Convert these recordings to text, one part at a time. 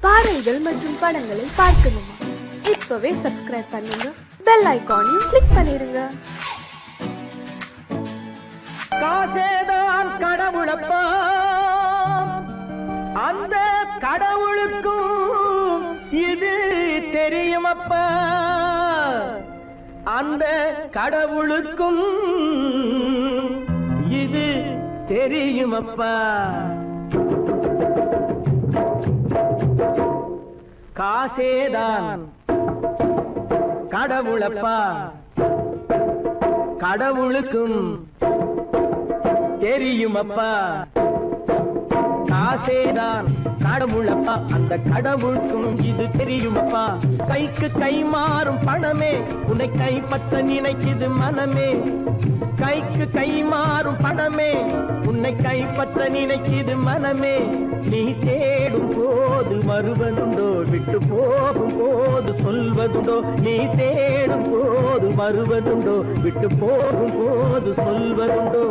பாடல்கள் மற்றும் படங்களை பார்க்கணுமா? இப்பவே சப்ஸ்கிரைப் பண்ணுங்க, பெல் ஐகானையும் கிளிக் பண்ணிருங்க. காசேதான் கடவுளப்பா, அந்த கடவுளுக்கும் இது தெரியுமப்பா, அந்த கடவுளுக்கும் இது தெரியுமப்பா. காசேதான் கடவுளப்பா, கடவுளுக்கும் தெரியுமப்பா. காசேதான் கடவுளப்பா, அந்த கடவுளுக்கும் இது தெரியுமப்பா. கைக்கு கை மாறும் பணமே உன்னை கைப்பற்ற நினைக்குது மனமே. கைக்கு கை மாறும் பணமே உன்னை கைப்பற்ற நினைக்குது மனமே. நீ தேடும் போது வருவதுண்டோ, விட்டு போகும் போது சொல்வதுண்டோ. நீ தேடும் போது வருவதுண்டோ, விட்டு போகும் போது சொல்வதுண்டோ.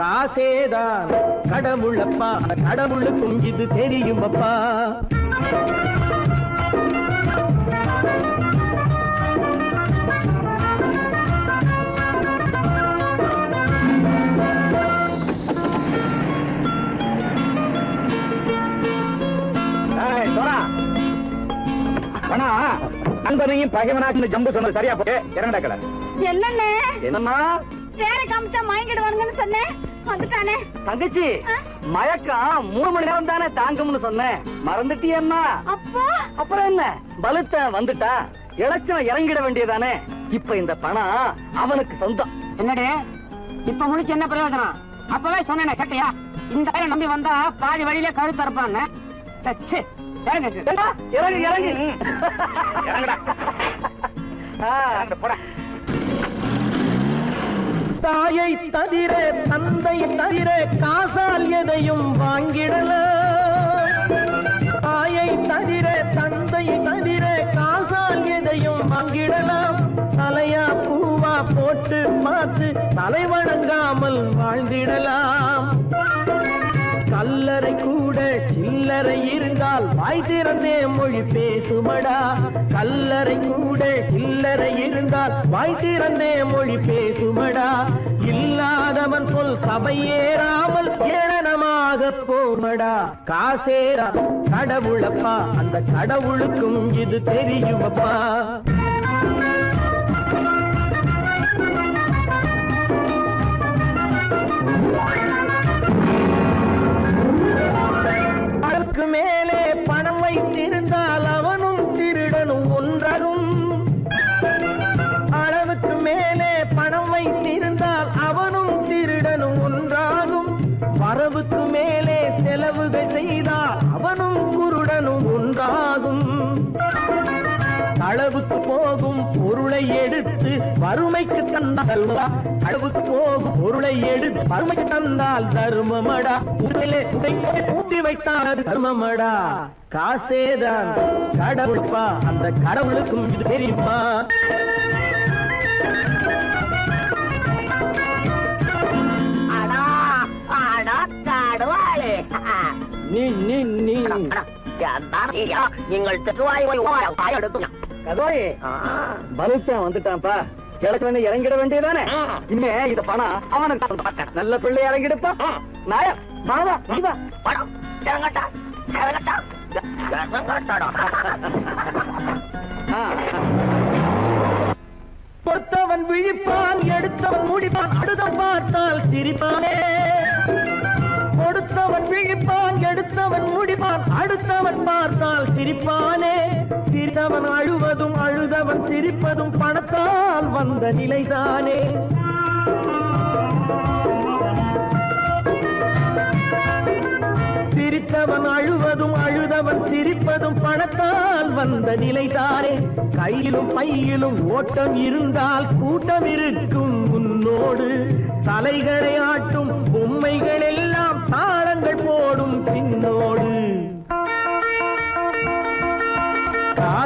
காசேதான் கடவுளப்பா, கடவுளுக்கும் இது தெரியுமப்பா. நண்பனையும் பகைவனாக்கு ஜம்பு சொன்னது சரியா போய் இறங்கடா கல. என்னண்ணே என்னம்மா வேற காமிச்சா மயங்கிடுவானுங்கன்னு சொன்னேன், வந்துட்டானே. தங்கச்சி, மயக்கம் 3 மணி நேரம் தானே தாங்கும்னு சொன்னேன், மறந்துட்டியம்மா? அப்பா அப்புறம் என்ன, பலுத்த வந்துட்டா இலச்சம் இறங்கிட வேண்டியதானே. இப்ப இந்த பணம் அவனுக்கு சொந்தம். என்னடே இப்ப முடிச்சு என்ன பிரயோஜனம்? அப்பவே சொன்னேன் கேட்டியா? இந்த ஆயிரம் நம்பி வந்தா பாதி வழியில கழுத்து அறுப்பான்னு. இறங்கு இறங்கு இறங்குடா. தாயை தவிர தந்தை தவிர காசால் எதையும் வாங்கிடலாம். தாயை தவிர தந்தை தவிர காசால் எதையும் வாங்கிடலாம். தலையா பூவா போட்டு பார்த்து தலை வணங்காமல் வாழ்ந்திடலாம். கல்லறை கூட சில்லறை இருந்தால் வாய் திறந்தே மொழி பேசுமடா. கல்லறை கூட சில்லறை இருந்தால் வாய் திறந்தே மொழி பேசுமடா. இல்லாதவன் சொல் சபையேறாமல் ஏளனமாக போமடா. காசேரா கடவுளப்பா, அந்த கடவுளுக்கும் இது தெரியுமப்பா. அளவுக்கு மேலே பணம் வைத்திருந்தால் அவனும் திருடனும் ஒன்றாகும். அளவுக்கு மேலே பணம் வைத்திருந்தால் அவனும் திருடனும் ஒன்றாகும். வரவுக்கு மேலே செலவுகள் செய்தால் அவனும் குருடனும் ஒன்றாகும். அளவுக்கு போகும் பொருளை எடுத்து வறுமைக்கு தந்தால், அளவுக்கு போகும் பொருளை எடுத்து வறுமைக்கு தந்தால் தர்மமடா. ஊட்டி வைத்தால் தர்மமடா. காசேதான் கடவுள்பா, அந்த கடவுளுக்கும் இது தெரியுமா? நீ நீ நீ நீங்கள் பலுத்தான் வந்துட்டான்ப்பா. கிழக்கு இறங்கிட வேண்டியதானே. இனிமே இந்த பணம் அவனுக்கு நல்ல பிள்ளை இறங்கிடுப்பா. நாயா பணம் இறங்கட்டா இறங்கட்டா. கொடுத்தவன் விழிப்பான், எடுத்தவன் முடிப்பான், அடுத்தவன் பார்த்தால் சிரிப்பானே. கொடுத்தவன் விழிப்பான், எடுத்தவன் முடிப்பான், அடுத்தவன் பார்த்தால் சிரிப்பானே. சிரித்தவன் அழுவதும் அழுதவன் சிரிப்பதும் பணத்தால் வந்த நிலைதானே. சிரித்தவன் அழுவதும் அழுதவன் சிரிப்பதும் பணத்தால் வந்த நிலைதானே. கையிலும் பையிலும் ஓட்டம் இருந்தால் கூட்டம் இருக்கும் உன்னோடு. தலைகளை ஆட்டும் பொம்மைகள் எல்லாம் தாளங்கள் போடும் பின்னோடு.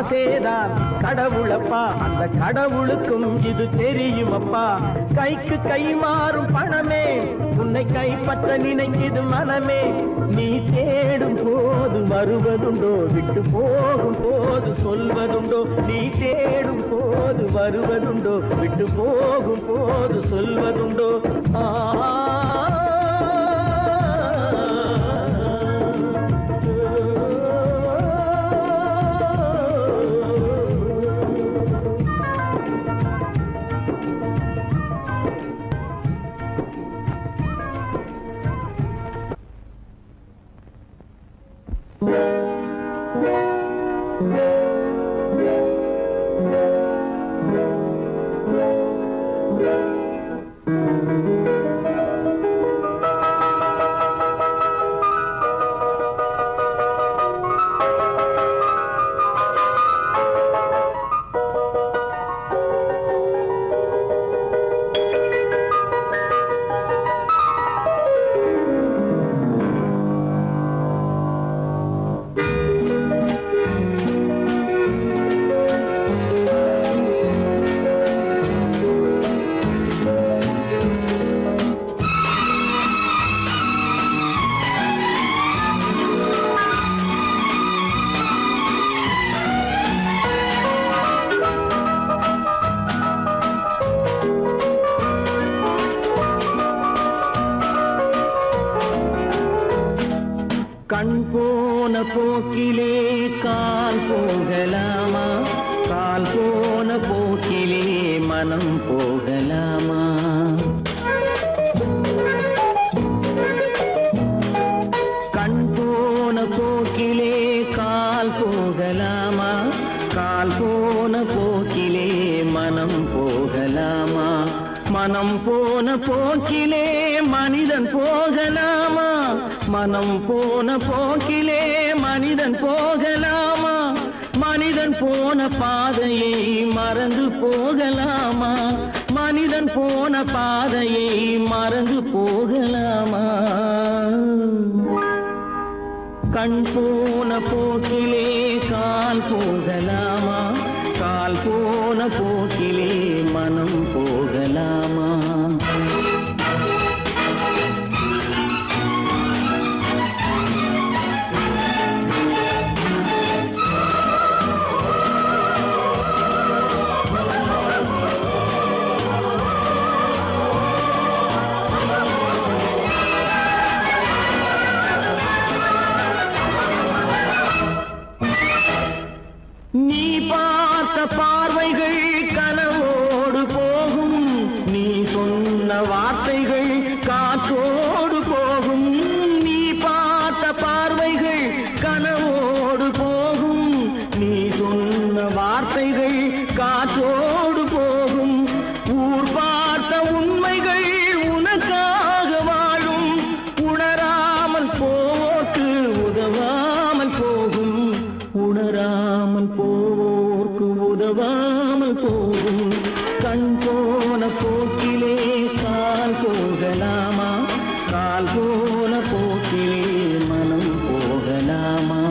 ஆசேதான் கடவுளப்பா, அந்த கடவுளுக்கும் இது தெரியுமப்பா. கைக்கு கை மாறும் பணமே உன்னை கைப்பற்ற நினைக்குது மனமே. நீ தேடும் போது வருவதுண்டோ, விட்டு போகும் போது சொல்வதுண்டோ. நீ தேடும் போது வருவதுண்டோ, விட்டு போகும் போது சொல்வதுண்டோ. கண் போன போக்கிலே கால் போகலாமா, கால் போன போக்கிலே மனம் போகலாமா. கண் போன போக்கிலே கால் போகலாமா, கால் போன போக்கிலே மனம் போகலாமா. மனம் போன போக்கிலே மனிதன் போகலாமா, மனம் போன போக்கிலே மனிதன் போகலாமா. மனிதன் போன பாதையை மறந்து போகலாமா, மனிதன் போன பாதையை மறந்து போகலாமா. கண் போன போக்கிலே கால் போகலாமா, கால் போன போக்கிலே மனம் போகலாமா. நீ பார்த்த பார்வைகள் கனவோடு போகும், நீ சொன்ன வார்த்தைகள் காற்றோடு போகும். நீ பார்த்த பார்வைகள் கனவோடு போகும், நீ சொன்ன வார்த்தைகள் காற்றோடு போகும். ஊர் பார்த்த உண்மைகள் உனக்காக வாழும், உணராமல் போக்கு உதவாமல் போகும், உணராமல் போக்கு உதவாமல் போகும். கண் போன போக்கிலே கால் போகலாமா, கால் போன போக்கிலே மனம் போகலாமா.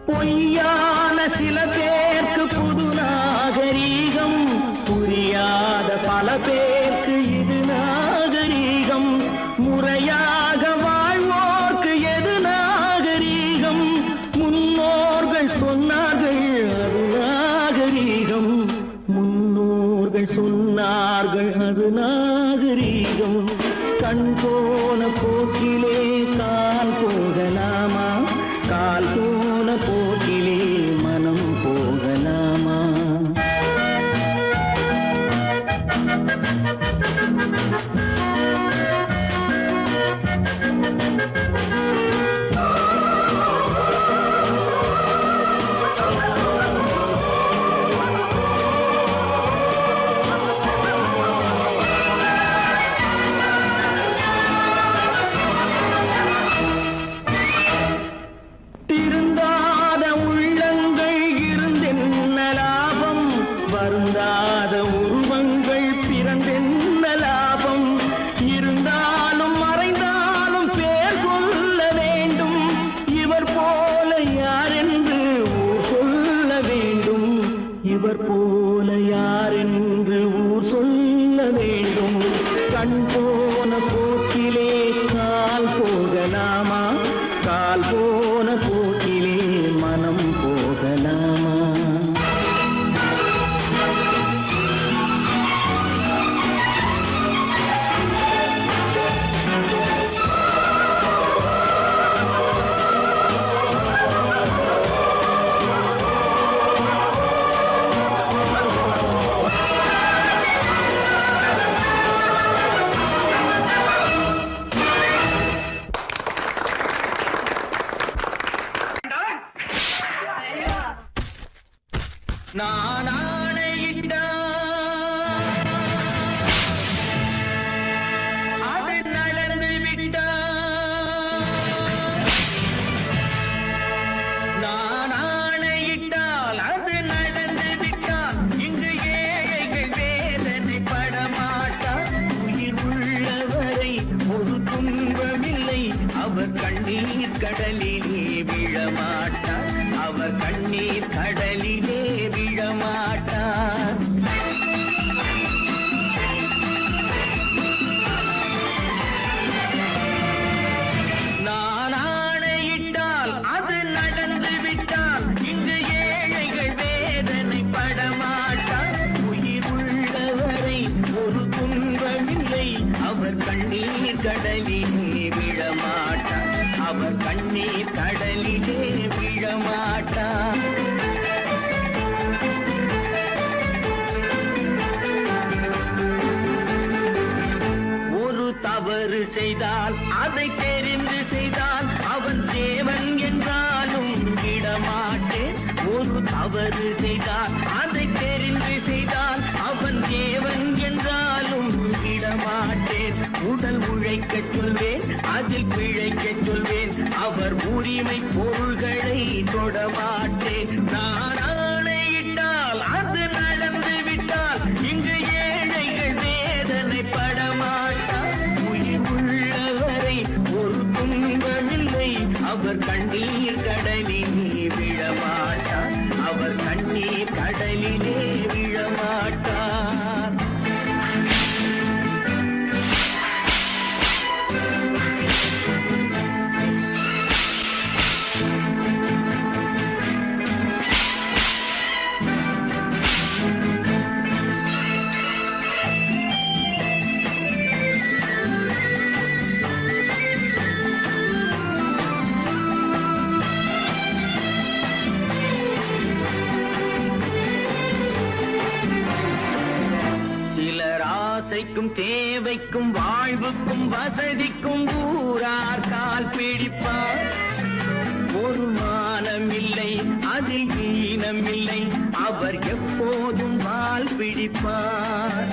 பொய்யான சில பேருக்கு புது நாகரீகம், புரியாத பல பேருக்கு இது நாகரீகம். முறையாக வாழ்வோர்க்கு எது நாகரீகம், முன்னோர்கள் சொன்னார்கள் அது நாகரீகம், முன்னோர்கள் சொன்னார்கள் அது நாகரீகம். கண் போன போக்கிலே கால் போகலாமா, கால் போன போக்கிலே மனம் போகலாமா. கண் போன போக்கிலே கால் போகலாமா? கால் போன போக்கிலே மனம் போகலாமா? நான் ஆணையிட்டால் அது நடந்து விட்டால். நான் ஆணையிட்டால் அது நடந்து விட்டால். இங்கு ஏழைகள் வேதனை படமாட்டார். உயிர் உள்ளவரை ஒரு துன்பமில்லை. அவர் கண்ணீர் கடலிலே விழமாட்டார். அவர் கண்ணீர் கடலிலே விழமாட்டார். நான் ஆணையிட்டால் அது நடந்து விட்டால். இங்கு ஏழைகள் வேதனை படமாட்டார். உயிர் உள்ளவரை ஒரு துன்பமில்லை. அவர் கண்ணீர் கடலிலே விழமாட்டார். அவர் கண்ணீர் கடலிலே விழமாட்டார். ஒரு தவறு செய்தால் அதை தெரிந்து செய்தால் அவன் தேவன் என்றாலும் விடமாட்டேன். ஒரு தவறு செய்தால் அதை தெரிந்து செய்தால் அவன் தேவன் என்றாலும் விடமாட்டேன். உடல் உழைக்கச் சொல்வேன், அதில் பிழைக்கச் சொல்வேன். அவர் உரிமை பொருள்களை தொடமாட்டேன். நான் ஆணையிட்டால் அது நடந்து விட்டால். இங்கு ஏழைகள் வேதனை படமாட்டார். உயிர் உள்ளவரை ஒரு துன்பமில்லை. அவர் கண்ணீர் கடலிலே விழமாட்டார். அவர் கண்ணீர் கடலிலே விழமாட்டார். ஆசைக்கும் தேவைக்கும் வாழ்வுக்கும் வசதிக்கும் ஊரார் கால் பிடிப்பார். ஒரு மானமில்லை, அதில் ஈனமில்லை. அவர் எப்போதும் வால் பிடிப்பார்.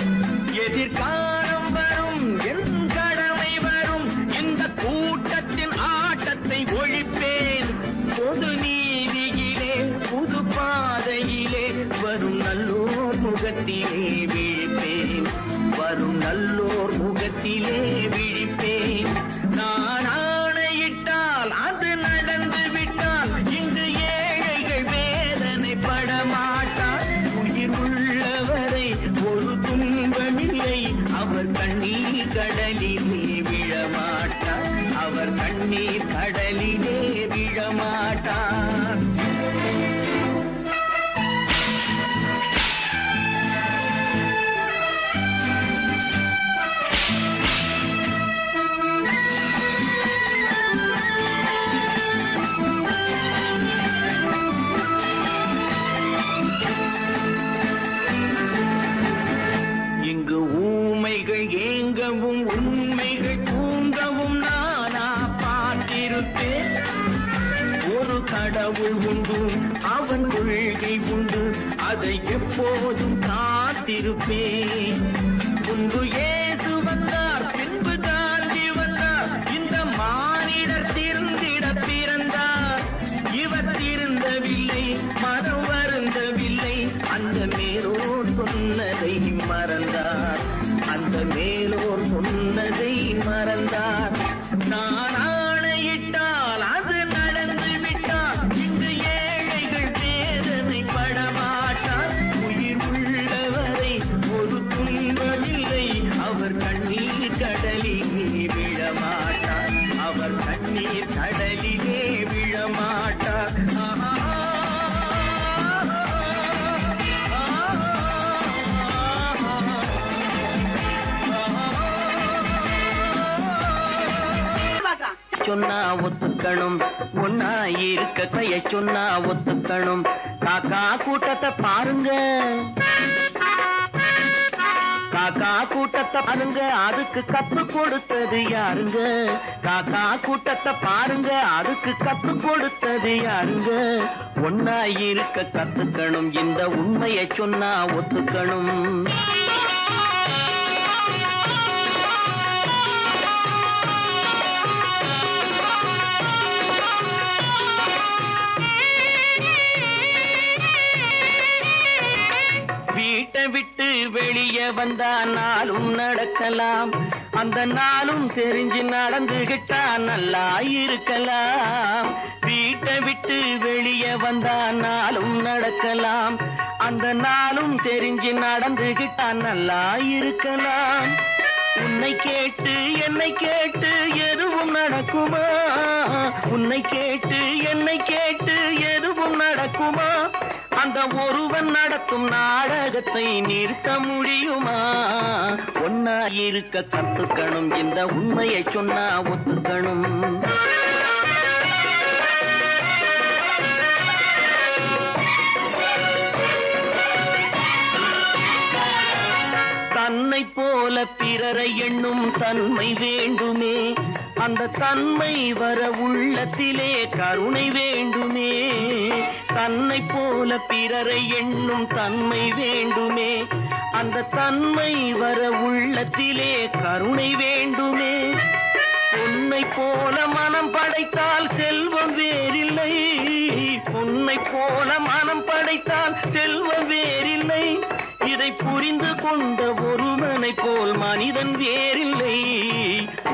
எதிர்காலம் வரும், என் கடமை வரும். இந்த கூட்டத்தின் ஆட்டத்தை ஒழிப்பேன். பொது நீதியிலே புது பாதையிலே வரும் நல்லோர் முகத்திலே விழிப்பேன். வரும் நல்லோர் முகத்திலே விழிப்பேன். நான் ஆணையிட்டால் அது நடந்து விட்டால். இங்கு ஏழைகள் வேதனை படமாட்டார். உயிர் உள்ளவரை ஒரு துன்பமில்லை. அவர் கண்ணீர் கடலிலே விழமாட்டார். அவர் கண்ணீர் கடலிலே விழமாட்டார். இங்கு ஊமைகள் ஏங்கவும் உண்மைகள் தூங்கவும் நானா பார்த்திருப்பேன். ஒரு கடவுள் உண்டு, அவன் கொள்கை உண்டு. அதை எப்போதும் காத்திருப்பேன். முன்பு ஏசு வந்தார், பின்பு காந்தி வந்தார். இந்த மானிடர் திருந்திட பிறந்தார். இவர் திருந்தவில்லை, மனம் வருந்தவில்லை. அந்த மேலோர் சொன்னதை மறந்தார். அந்த மேலோர் சொன்னதை மறந்தார். நான் ஆணையிட்டால் அது நடந்து விட்டால். இங்கு ஏழைகள் வேதனை படமாட்டார். உயிர் உள்ளவரை ஒரு துன்பமில்லை. அவர் சொன்னா ஒத்துக்கணும், ஒன்னா இருக்க கைய சொன்னா ஒத்துக்கணும். காக்கா கூட்டத்தை பாருங்க, காக்கா கூட்டத்தை பாருங்க, அதுக்கு கத்து கொடுத்தது யாருங்க? காக்கா கூட்டத்தை பாருங்க, அதுக்கு கத்து கொடுத்தது யாருங்க? ஒன்னா இருக்க கத்துக்கணும், இந்த உண்மையை சொன்னா ஒத்துக்கணும். வீட்டை விட்டு வெளியே வந்தா நாளும் நடக்கலாம், அந்த நாளும் தெரிஞ்சு நடந்துகிட்டா நல்லா இருக்கலாம். வீட்டை விட்டு வெளியே வந்தா நாளும் நடக்கலாம், அந்த நாளும் தெரிஞ்சு நடந்துகிட்டா நல்லா இருக்கலாம். உன்னை கேட்டு என்னை கேட்டு எதுவும் நடக்குமா? உன்னை கேட்டு என்னை கேட்டு எதுவும் நடக்குமா? அந்த ஒருவன் நடத்தும் நாடகத்தை நிறுத்த முடியுமா? ஒன்னா இருக்க கத்துக்கணும், இந்த உண்மையை சொன்னா ஒத்துக்கணும். தன்னை போல பிறரை எண்ணும் தன்மை வேண்டுமே, அந்த தன்மை வர உள்ளத்திலே கருணை வேண்டுமே. தன்னை போல பிறரை எண்ணும் தன்மை வேண்டுமே, அந்த தன்மை வர உள்ளத்திலே கருணை வேண்டுமே. பொன்னை போல மனம் படைத்தால் செல்வம் வேறில்லை, பொன்னை போல மனம் படைத்தால் செல்வம் வேறில்லை. இதை புரிந்து கொண்ட ஒருவனை போல் மனிதன் வேறில்லை.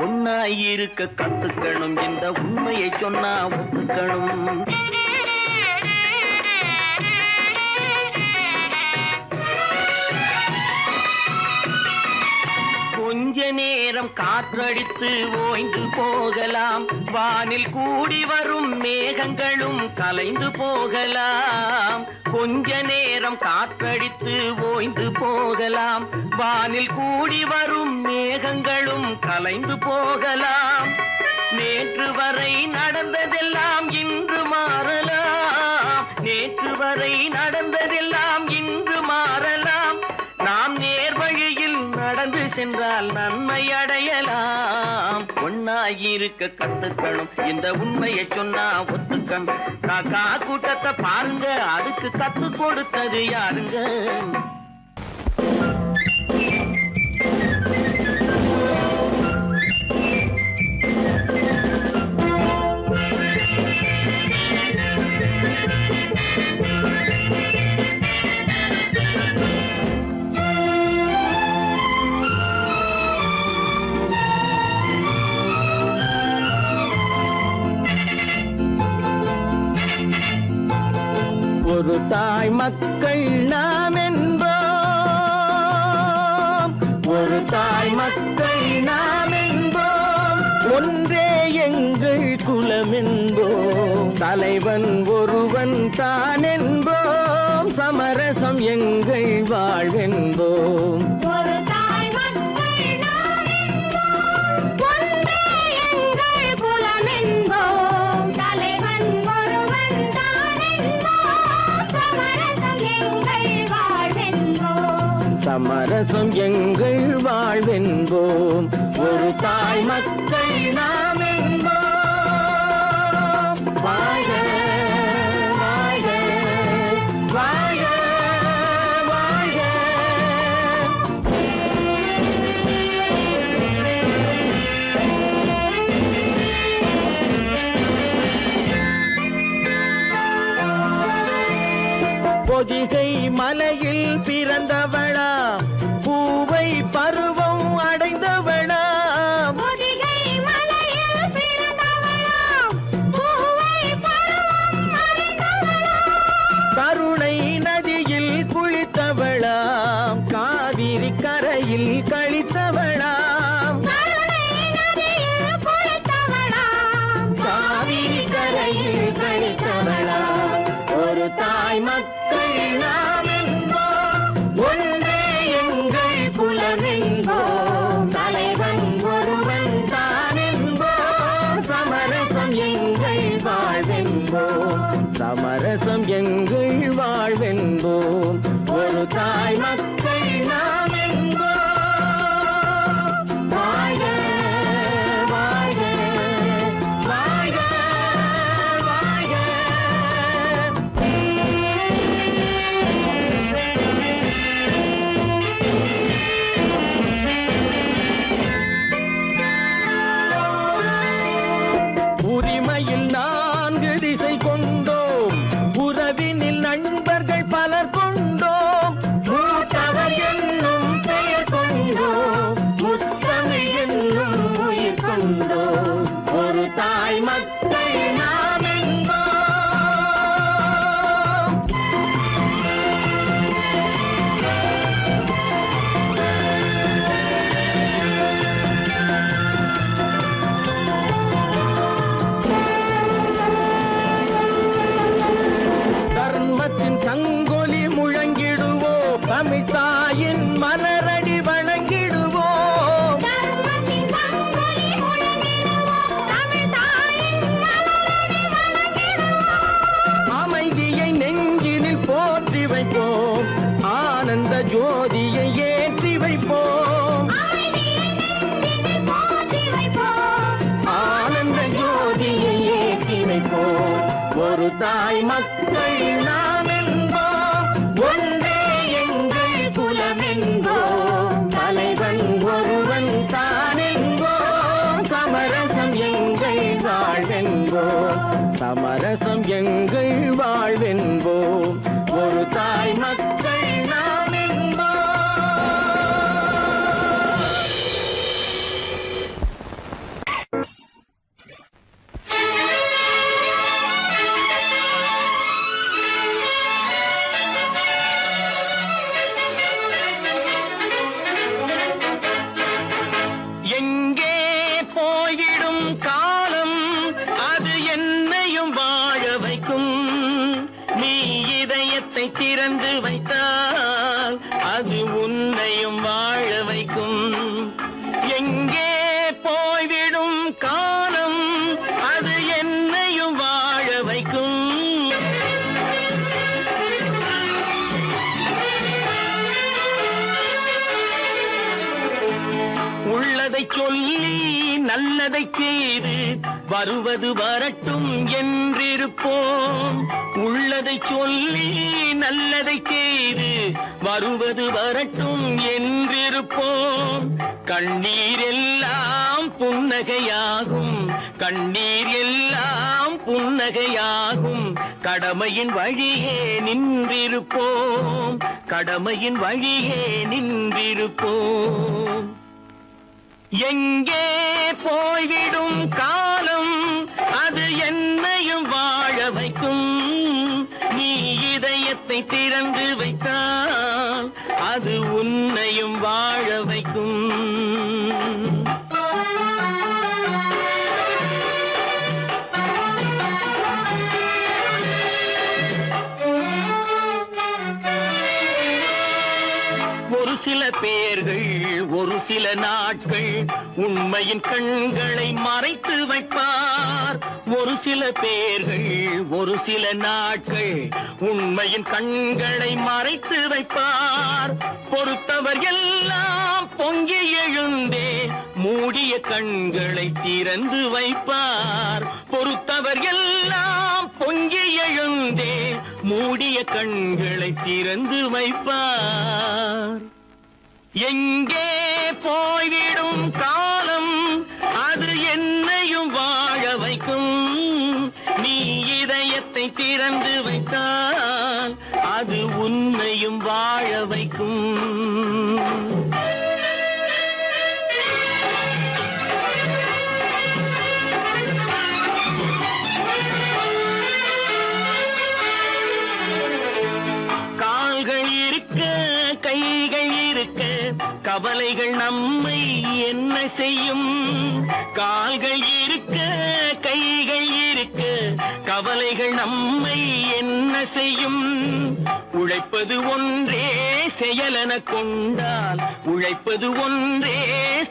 ஒன்னாயிருக்க கத்துக்கணும், இந்த உண்மையை சொன்னா ஒத்துக்கணும். கொஞ்ச நேரம் காற்றடித்து ஓய்ந்து போகலாம், வானில் கூடி வரும் மேகங்களும் கலைந்து போகலாம். கொஞ்ச நேரம் காற்றடித்து ஓய்ந்து போகலாம், வானில் கூடி வரும் மேகங்களும் கலைந்து போகலாம். நேற்று வரை நடந்ததெல்லாம் இன்று மாறலாம், நேற்று வரை நடந்ததெல்லாம் இன்று மாறலாம். நாம் நேர்வழியில் நடந்து சென்றால் நன்மை அடையலாம். ஒன்னாயிருக்க கத்துக்கணும், இந்த உண்மையை சொன்னா ஒத்துக்கணும். காக்கா கூட்டத்தை பாருங்க, அதுக்கு கத்து கொடுத்தது யாருங்க? ஒரு தாய் மக்கள் நாம் என்போம், ஒரு தாய் மக்கள் நாம் என்போம். ஒன்றே எங்கள் குலம் என்போம், தலைவன் ஒருவன் தான் என்போம். சமரசம் எங்கள் வாழ்வென்போம். சமரசம் எங்கள் வாழ்வென்போம், ஒரு தாய் மக்கள் நாம் என்போம். வாழ்க வாழ்க வாழ்க வாழ்க. பொதிகை மலையில் பிறந்தவளா, பூவை பருவம் அடைந்தவளா, ஒரு தாய் மக்கள் நாம் என்போம், ஒன்றே எங்கள் குலம் என்போம், தலைவன் ஒருவன் தான் என்போம், சமரசம் எங்கள் வாழ்வென்போம், சமரசம் எங்கள் வாழ்வென்போம், ஒரு தாய் மக்கள் நாம் என்போம். எங்கே போய்விடும் காலம் அது என்னையும் வாழ வைக்கும், நீ இதயத்தை திறந்து வைத்தால் அது உன்னையும் வாழ வைக்கும். எங்கே போய்விடும் காலம் அது என்னையும் வாழ வைக்கும். உள்ளதை சொல்லி நல்லதை செய்து வருவது வரட்டும் என்றிருப்போம், உள்ளதை சொல்லி நல்லதை செய்து வருவது வரட்டும் என்றிருப்போம். கண்ணீர் எல்லாம் புன்னகையாகும், கண்ணீர் எல்லாம் புன்னகையாகும், கடமையின் வழியே நின்றிருப்போம், கடமையின் வழியே நின்றிருப்போம். எங்கே போய்விடும் காலம் அது என்னையும் வாழ வைக்கும், நீ இதயத்தை திறந்து வைத்தால் அது உன்னையும் வாழ வைக்கும். ஒரு சில பேர்கள் ஒரு சில நாட்கள் உண்மையின் கண்களை மறைத்து வைப்பார், ஒரு சில பேர்கள் ஒரு சில நாட்கள் உண்மையின் கண்களை மறைத்து வைப்பார். பொறுத்தவர் எல்லாம் பொங்கி எழுந்தே மூடிய கண்களை திறந்து வைப்பார், பொறுத்தவர் எல்லாம் பொங்கி எழுந்தே மூடிய கண்களை திறந்து வைப்பார். எங்கே போய்விடும் காலம் அது என்னையும் வாழ வைக்கும், நீ இதயத்தை திறந்து வைத்தால் அது உன்னையும் வாழ வைக்கும். கால்கள் இருக்க கைகள் இருக்க கவலைகள் நம்மை என்ன செய்யும், கால்கள் இருக்க கைகள் இருக்க கவலைகள் நம்மை என்ன செய்யும். உழைப்பது ஒன்றே செயலென கொண்டால், உழைப்பது ஒன்றே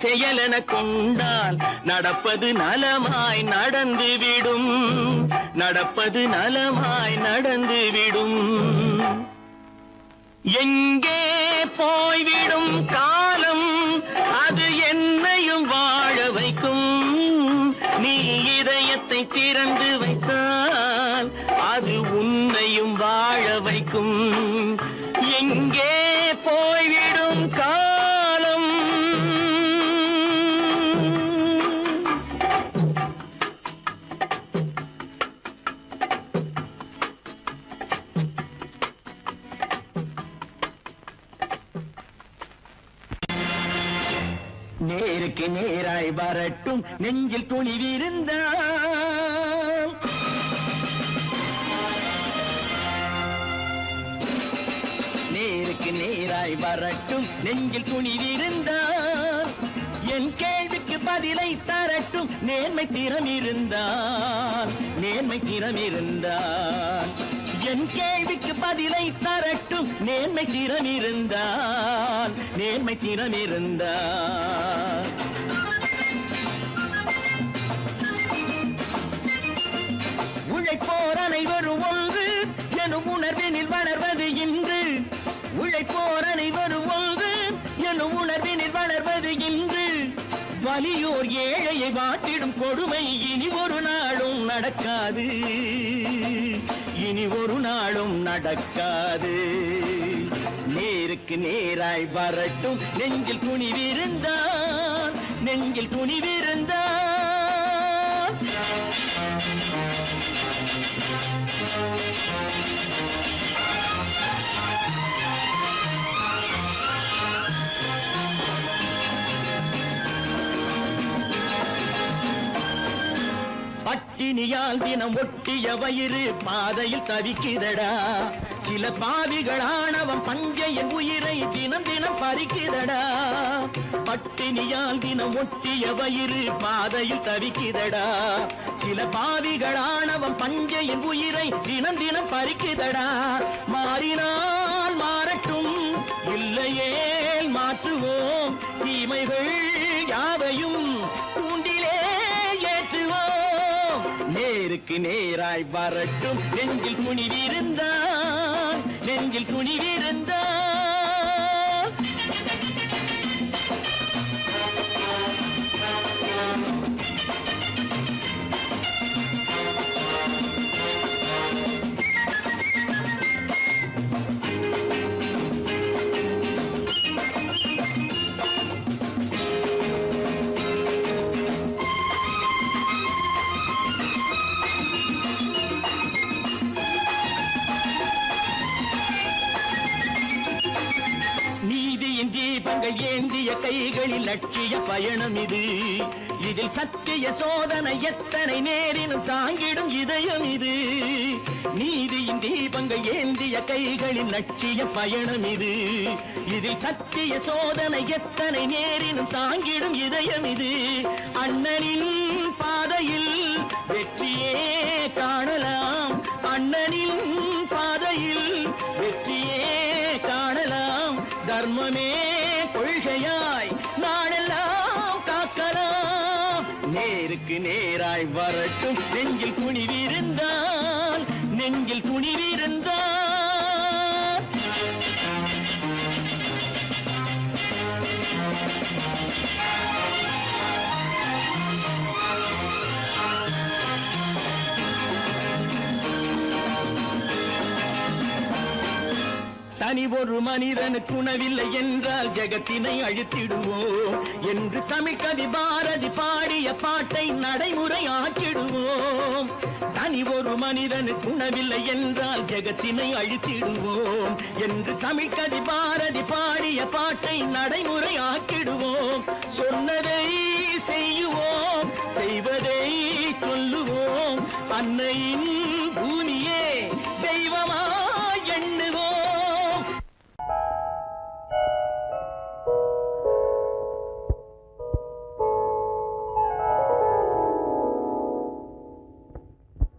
செயலென கொண்டால் நடப்பது நலமாய் நடந்துவிடும், நடப்பது நலமாய் நடந்துவிடும். எங்கே போய்விடும் காலம் அது என்னையும் வாழ வைக்கும், நீ இதயத்தை திறந்து வைத்தால் அது உன்னையும் வாழ வைக்கும். எங்கே போய்விடும் காலம். நேருக்கு நேராய் வரட்டும் நெஞ்சில் துணிவிருந்தால், நேருக்கு நேராய் வரட்டும் நெஞ்சில் துணிவிருந்தால், என் கேள்விக்கு பதிலை தரட்டும் நேர்மை திறம் இருந்தால், நேர்மை திறம் இருந்தால், என் கேள்விக்கு பதிலை தரட்டும் நேர்மை திறம் இருந்தால், நேர்மை திறம் இருந்தால். உழைப்போர் அனைவரும் ஒன்று எனும் உணர்வினில் வளர்வது இன்று, உழைப்போர் அனைவரும் ஒன்று எனும் உணர்வினில் வளர்வது இன்று. வலியோர் ஏழையை வாட்டிடும் கொடுமை இனி ஒரு நாளும் நடக்காது. இனி ஒரு நாளும் நடக்காது. நேருக்கு நேராய் வரட்டும் நெஞ்சில் துணிவிருந்தான், நெஞ்சில் துணிவிருந்தான். பட்டினியால் தினம் ஒட்டிய வயிறு பாதையில் தவிக்குதடா. சில பாவிகளானவன் பஞ்சையின் உயிரை தினம் தினம் பறிக்குதடா. பட்டினியால் தினம் ஒட்டிய வயிறு பாதையில் தவிக்குதடா. சில பாவிகளானவன் பஞ்சையின் உயிரை தினம் தினம் பறிக்குதடா. மாறினால் மாறட்டும், இல்லையே மாற்றுவோம். தீமைகள் யாவையும் கூண்டிலே ஏற்றுவோம். நேருக்கு நேராய் வரட்டும் நெஞ்சில் துணிவிருந்தான், நெஞ்சில் துணிவிருந்தான். நீதியின் தீபங்கள் ஏந்திய கைகளில் லட்சிய பயணம் இது. இதில் சத்திய சோதனை எத்தனை நேரினும் தாங்கிடும் இதயம் இது. நீதியின் தீபங்கள் ஏந்திய கைகளில் லட்சிய பயணம் இது. இதில் சத்திய சோதனை எத்தனை நேரினும் தாங்கிடும் இதயம் இது. அண்ணனின் பாதையில் வெற்றியே காணலாம், அண்ணனின் பாதையில் வெற்றியே காணலாம். தர்மமே கொள்கையாய் நாடெல்லாம் காக்கலாம். நேருக்கு நேராய் வரட்டும் நெஞ்சில் துணிவிருந்தான், நெஞ்சில் துணிவிருந்தான். தனி ஒரு மனிதனுக்கு உணவில்லை என்றால் ஜெகத்தினை அழித்திடுவோம் என்று தமிழ் கவி பாரதி பாடிய பாட்டை நடைமுறை ஆக்கிடுவோம். தனி ஒரு மனிதனுக்கு உணவில்லை என்றால் ஜெகத்தினை அழித்திடுவோம் என்று தமிழ் கவி பாரதி பாடிய பாட்டை நடைமுறை ஆக்கிடுவோம். சொன்னதை செய்யுவோம், செய்வதை சொல்லுவோம். அன்னையின் பூமியே தெய்வமா எண்ணுவோம்.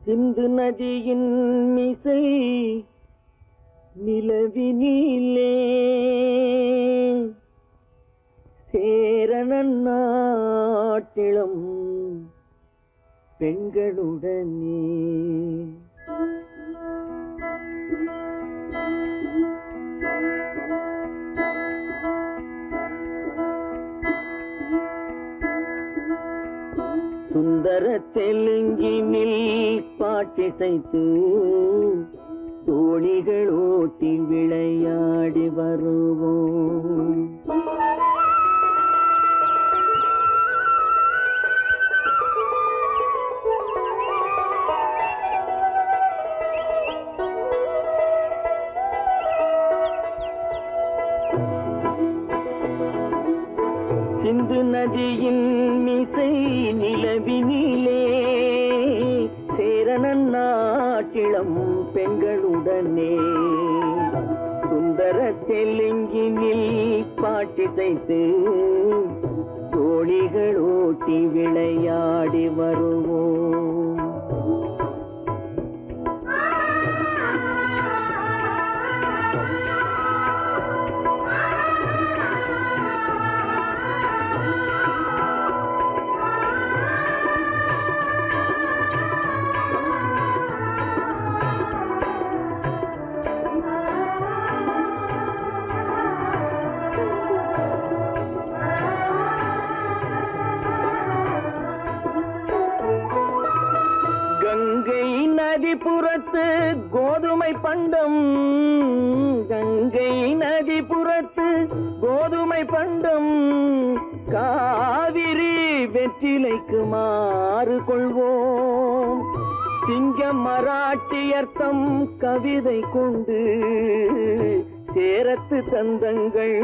சிந்து நதியின் மிசை நிலவினிலே சேரணன் நாட்டிளம் பெண்களுடனே சுந்தர தெலுங்கினில் பாட்டிசைத்து தோணிகள் ஓட்டி விளையாடி வருவோம். சிந்து நதியின் மிசை நிலவினிலே சேரணன் நாட்டிளம் பெண்களுடனே சுந்தர தெலுங்கினில் பாட்டிசைத்து தோணிகள் ஓட்டி விளையாடி வருவோம். புறத்து கோதுமை பண்டம், கங்கை நதி புறத்து கோதுமை பண்டம், காவிரி வெற்றிலைக்கு மாறு கொள்வோம். சிங்கம் மராட்டியர்த்தம் கவிதை கொண்டு சேரத்து தந்தங்கள்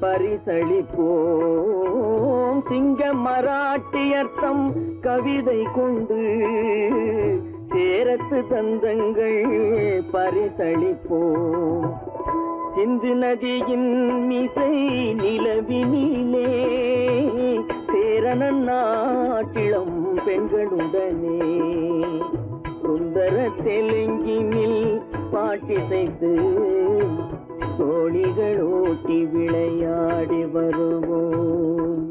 பரிசளிப்போம். சிங்கம் மராட்டியர்த்தம் கவிதை கொண்டு சேரத்து தந்தங்கள் பரிசளிப்போம். சிந்து நதியின் மிசை நிலவினிலே சேரணன் நாட்டிளம் பெண்களுடனே சுந்தர தெலுங்கினில் பாட்டிசைத்து தோழிகள் ஓட்டி விளையாடி வருவோம்.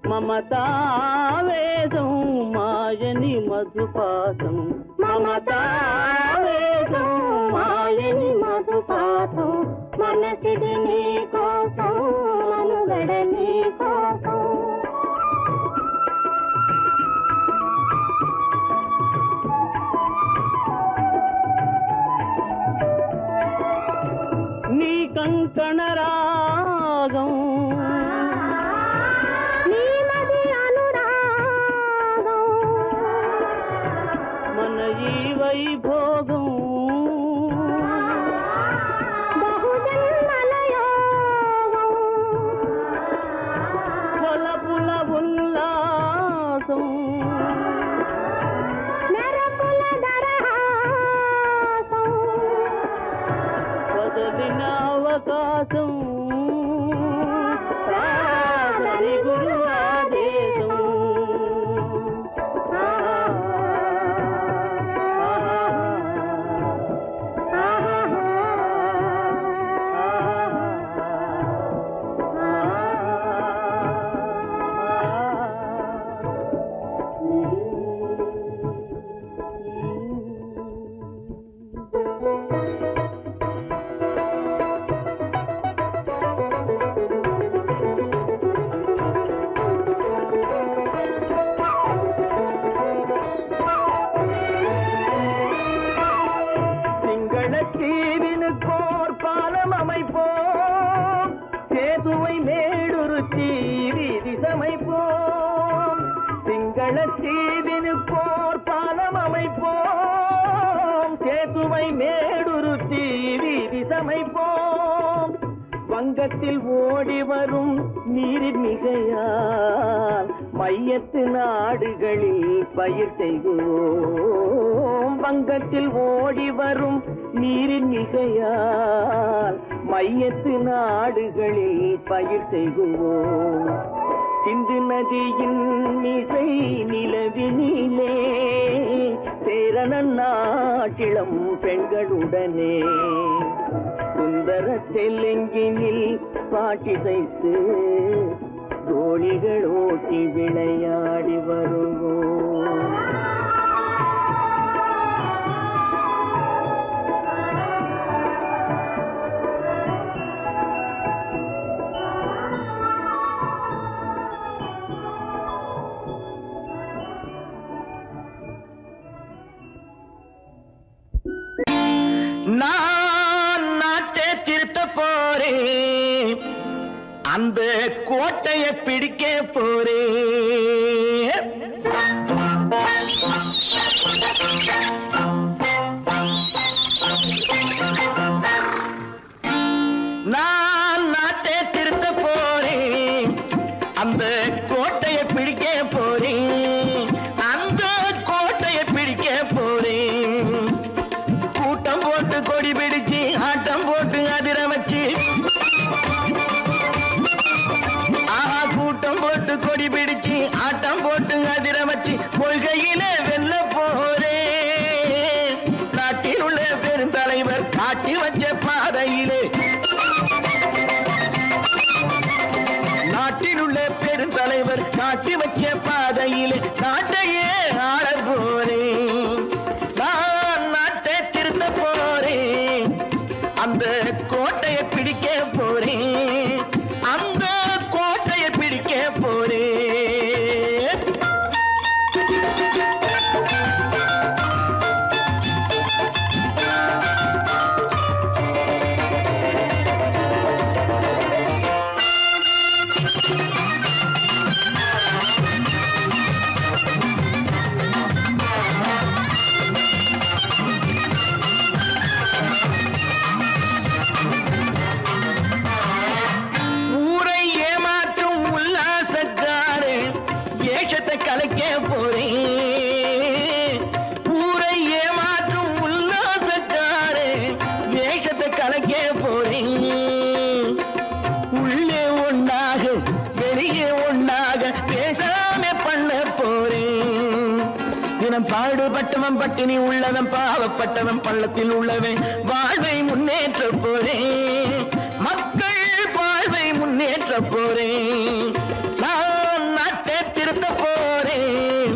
మమతావేదం మాయని మధుపాసం, మమతావేదం మాయని మధుపాసం, మనసిది నీ కోసం మనుగడ నీ కోసం. నీ కంకణ రాగం వైభోగం బహుజన్మలయోగం కొలపుల ఉల్లాసం మెరపుల దరహాసం వదలిన అవకాశం సాగరి గురు ఆదేశం. சேதுவை மேடுருத்தி வீதி சமைப்போம். சிங்களத்தீவினுக்கோர் பாலம் அமைப்போம். சேதுவை மேடுருத்தி வீதி சமைப்போம். வங்கத்தில் ஓடி வரும் நீரின் மிகையால் மையத்து நாடுகளில் பயிர் செய்வோம். வங்கத்தில் ஓடி வரும் நீரின் மிகையால் மையத்து நாடுகளில் பயிர் செய்வோம். சிந்து நதியின் மிசை நிலவினிலே சேரணன் நாட்டிளம் பெண்களுடனே சுந்தர தெலுங்கினில் பாட்டிசைத்து தோழிகள் ஓட்டி விளையாடி வருவோம். நான் நாட்டை திருத்த போறேன், அந்த கோட்டையை பிடிக்க போறேன். நான் நாட்டை திருத்த போறேன், அந்த கோட்டையை பிடிக்க போறேன். அந்த கோட்டையை பிடிக்க போறேன். கூட்டம் போட்டு கொடி பிடிச்சு ஆட்டம் போட்டு அதிர வச்சு அடிச்சு ஆட்டம் போட்டு அதிர வச்சு கொள்கையில வெல்ல போறேன். நாட்டில் உள்ள பெருந்தலைவர் காட்டி வச்ச பாதையிலே, நாட்டில் உள்ள பெருந்தலைவர் காட்டி வச்ச பாதையிலே நாட்டையே ஆள போறேன். நான் நாட்டை திருத்த போறேன், அந்த கோட்டையை பிடிக்க போறேன், அந்த கோட்டையை பிடிக்க போறேன். ஊரை ஏமாற்றும் உல்லாசக்காரே ஏஷத்தை கலைக்க போறேன். ஊரை ஏமாற்றும் உல்லாசக்காரே ஏஷத்தை கலைக்க போறேன். உள்ளே ஒண்ணாக வெளியே ஒண்ணாக பேசாம பண்ண போறேன். தினம் பாடுபட்டவன் பட்டினி உள்ளவன் பாவப்பட்டவன் பள்ளத்தில் உள்ளவன் வாழ்வை முன்னேற்ற போறேன். மக்கள் வாழ்வை முன்னேற்ற போறேன். நான் நாட்டை திருத்த போறேன்,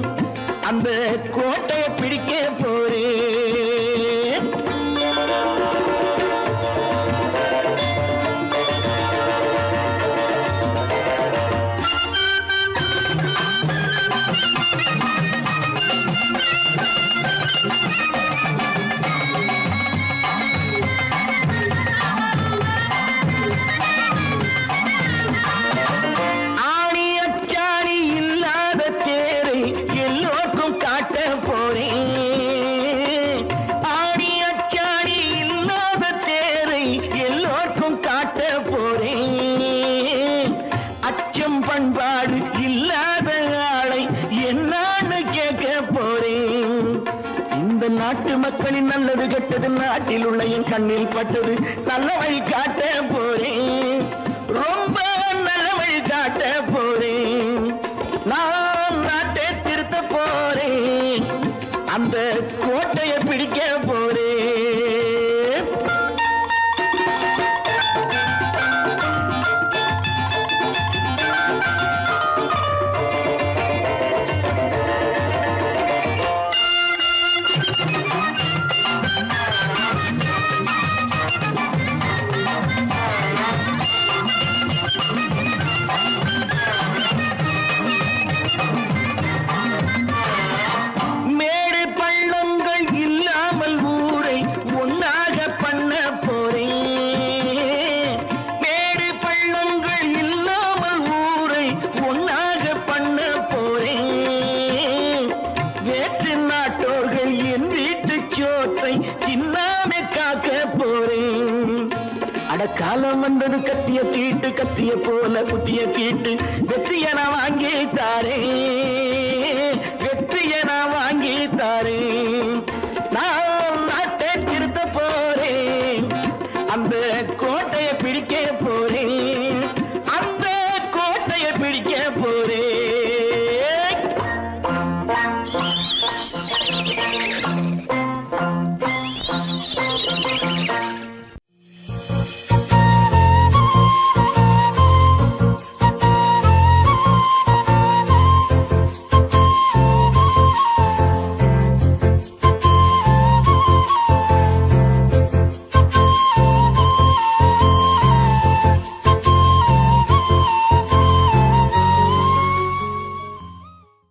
அந்த கோட்டையை பிடிக்க போறேன். ஆணி அச்சாணி இல்லாத தேரை எல்லோருக்கும் காட்ட போறேன். ஆணி அச்சாணி இல்லாத தேரை எல்லோருக்கும் காட்ட போறேன். அச்சம் பண்பாடு இல்லாத ஆளை என்னான்னு கேட்க போறேன். இந்த நாட்டு மக்களின் நல்லது கெட்டது நாட்டில் உள்ள என் கண்ணில் பட்டது நல்ல வழி காட்ட போறேன். ரொம்ப நல்ல வழி காட்ட போறேன். நான் நாட்டை திருத்த போறேன், அந்த கோட்டையை பிடிக்க போறேன். மேடு பள்ளங்கள் இல்லாமல் ஊரை ஒன்னாக பண்ண போறேன். மேடு பள்ளங்கள் இல்லாமல் ஊரை ஒன்னாக பண்ண போறேன். வேற்று நாட்டோர்கள் என் வீட்டு சோற்றை தின்னாமே காக்க போறேன். அடக்காலம் வந்தது கத்திய தீட்டு, கத்திய போல குத்திய தீட்டு வெற்றியை நான் வாங்கி தாரேன், வெற்றியை நான் வாங்கி தாரேன். நான் நாட்டை திருத்த போறேன், அந்த கோட்டையை பிடிக்க போறேன்.